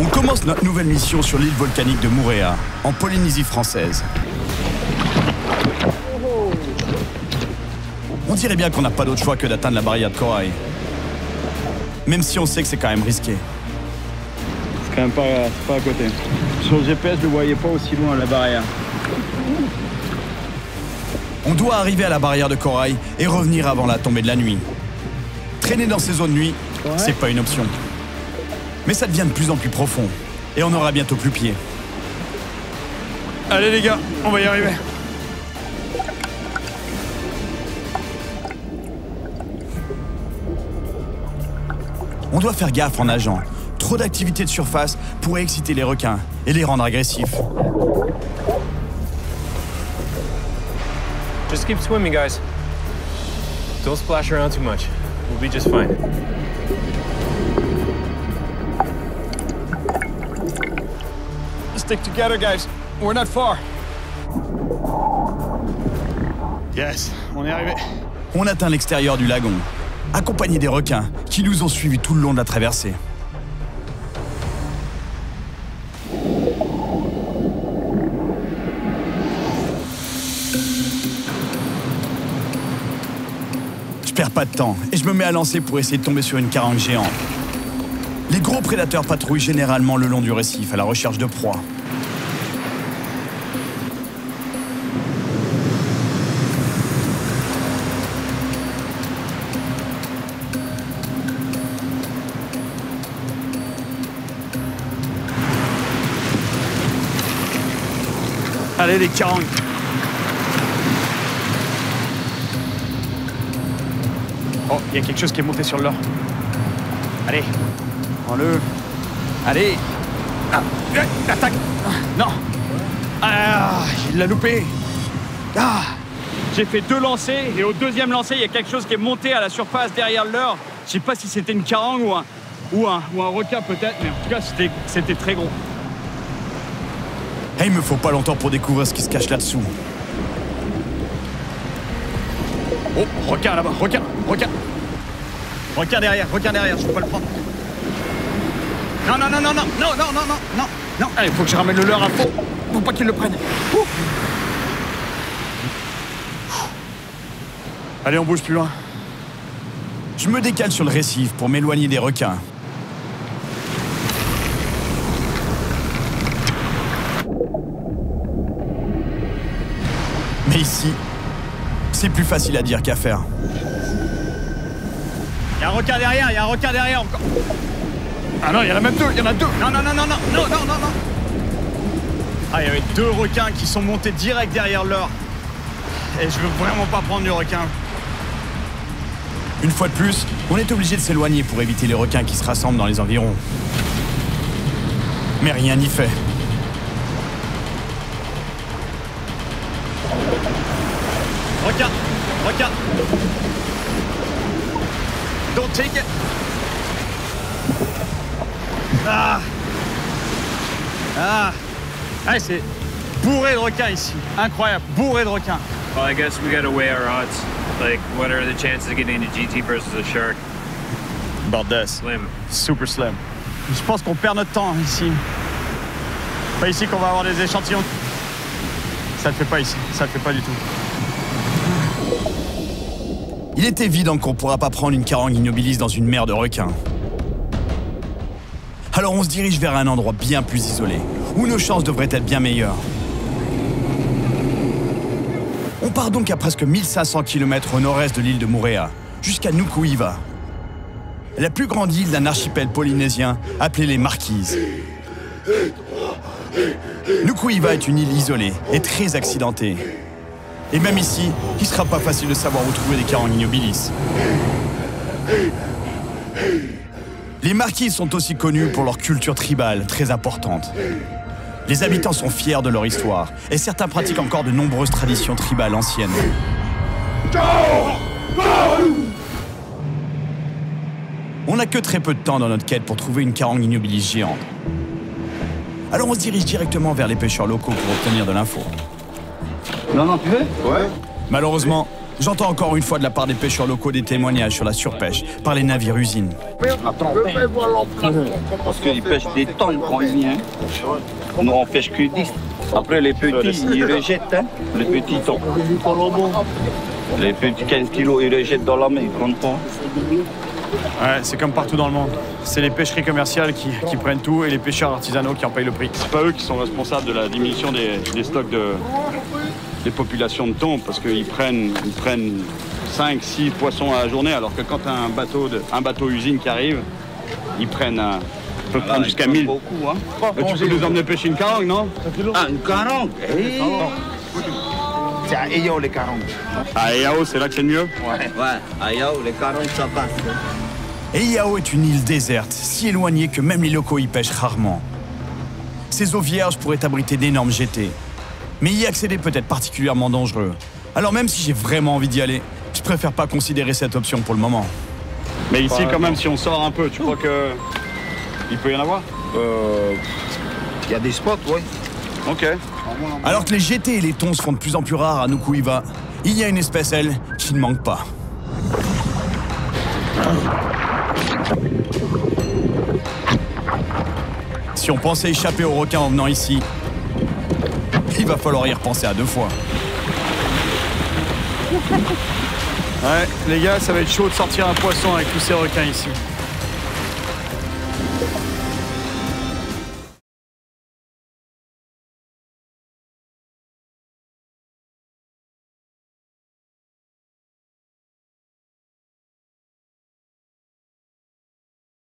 On commence notre nouvelle mission sur l'île volcanique de Moorea, en Polynésie française. On dirait bien qu'on n'a pas d'autre choix que d'atteindre la barrière de corail. Même si on sait que c'est quand même risqué. C'est quand même pas à côté. Sur le GPS, je ne voyais pas aussi loin la barrière. On doit arriver à la barrière de corail et revenir avant la tombée de la nuit. Traîner dans ces zones nuit, c'est pas une option. Mais ça devient de plus en plus profond. Et on aura bientôt plus pied. Allez les gars, on va y arriver. On doit faire gaffe en nageant. Trop d'activités de surface pourraient exciter les requins et les rendre agressifs. Just keep swimming, guys. Don't splash around too much. We'll be just fine. Stick together, guys. We're not far. Yes, on est arrivé. On atteint l'extérieur du lagon, accompagné des requins qui nous ont suivis tout le long de la traversée. Je perds pas de temps et je me mets à lancer pour essayer de tomber sur une carangue géante. Les gros prédateurs patrouillent généralement le long du récif à la recherche de proies. Allez les carangues. Oh, il y a quelque chose qui est monté sur le leurre. Allez, prends-le. Allez. Ah, attaque. Non. Ah, il l'a loupé. Ah. J'ai fait 2 lancers et au deuxième lancer, il y a quelque chose qui est monté à la surface derrière le leurre. Je sais pas si c'était une carangue ou un requin peut-être, mais en tout cas, c'était très gros. Et il me faut pas longtemps pour découvrir ce qui se cache là-dessous. Oh, requin là-bas, requin. Requin derrière, je peux pas le prendre. Non. Allez, faut que je ramène le leurre à fond. Faut pas qu'il le prenne. Allez, on bouge plus loin. Je me décale sur le récif pour m'éloigner des requins. Mais ici, c'est plus facile à dire qu'à faire. Il y a un requin derrière encore. Ah non, il y en a même 2, il y en a 2. Non. Ah, il y avait 2 requins qui sont montés direct derrière leur. Et je veux vraiment pas prendre du requin. Une fois de plus, on est obligé de s'éloigner pour éviter les requins qui se rassemblent dans les environs. Mais rien n'y fait. Requin. Don't take it. Ah, c'est bourré de requins ici. Incroyable, bourré de requins. Well, I guess we gotta weigh our odds. Like, what are the chances of getting a GT versus a shark? About this. Slim. Super slim. Je pense qu'on perd notre temps ici. Pas ici qu'on va avoir des échantillons. Ça le fait pas ici, ça le fait pas du tout. Il est évident qu'on ne pourra pas prendre une carangue immobilise dans une mer de requins. Alors on se dirige vers un endroit bien plus isolé, où nos chances devraient être bien meilleures. On part donc à presque 1500 km au nord-est de l'île de Moorea, jusqu'à Nuku'iva, la plus grande île d'un archipel polynésien appelé les Marquises. Nuku'iva est une île isolée et très accidentée. Et même ici, il ne sera pas facile de savoir où trouver des carangues immobilis. Les Marquises sont aussi connus pour leur culture tribale très importante. Les habitants sont fiers de leur histoire et certains pratiquent encore de nombreuses traditions tribales anciennes. On n'a que très peu de temps dans notre quête pour trouver une carangue immobilis géante. Alors on se dirige directement vers les pêcheurs locaux pour obtenir de l'info. Non, tu veux? Ouais. Malheureusement, J'entends encore une fois de la part des pêcheurs locaux des témoignages sur la surpêche par les navires usines. Parce qu'ils pêchent des tonnes quand ils viennent. Nous, on pêche que 10. Après, les petits, ils rejettent. Hein. Les petits tons. Les petits 15 kilos, ils rejettent dans la mer, ils ne comptent pas. Ouais, c'est comme partout dans le monde. C'est les pêcheries commerciales qui prennent tout et les pêcheurs artisanaux qui en payent le prix. C'est pas eux qui sont responsables de la diminution des stocks des populations de thon, parce qu'ils prennent 5, 6 poissons à la journée, alors que quand tu as un bateau usine qui arrive, ils peuvent prendre jusqu'à 1000. Beaucoup, hein. Tu peux les emmener pêcher une carangue, non? Ah, une carangue. C'est à Eyao, les carangues. À Eyao, c'est là que c'est le mieux? Ouais, à Eyao, les carangues, ça passe. Et Yao est une île déserte, si éloignée que même les locaux y pêchent rarement. Ces eaux vierges pourraient abriter d'énormes jetées. Mais y accéder peut être particulièrement dangereux. Alors même si j'ai vraiment envie d'y aller, je préfère pas considérer cette option pour le moment. Mais ici, quand même, si on sort un peu, tu crois que il peut y en avoir? Il y a des spots, oui. Ok. Alors que les jetées et les thons se font de plus en plus rares à Nukuiva, il y a une espèce, elle, qui ne manque pas. Si on pensait échapper aux requins en venant ici, il va falloir y repenser à 2 fois. Ouais, les gars, ça va être chaud de sortir un poisson avec tous ces requins ici.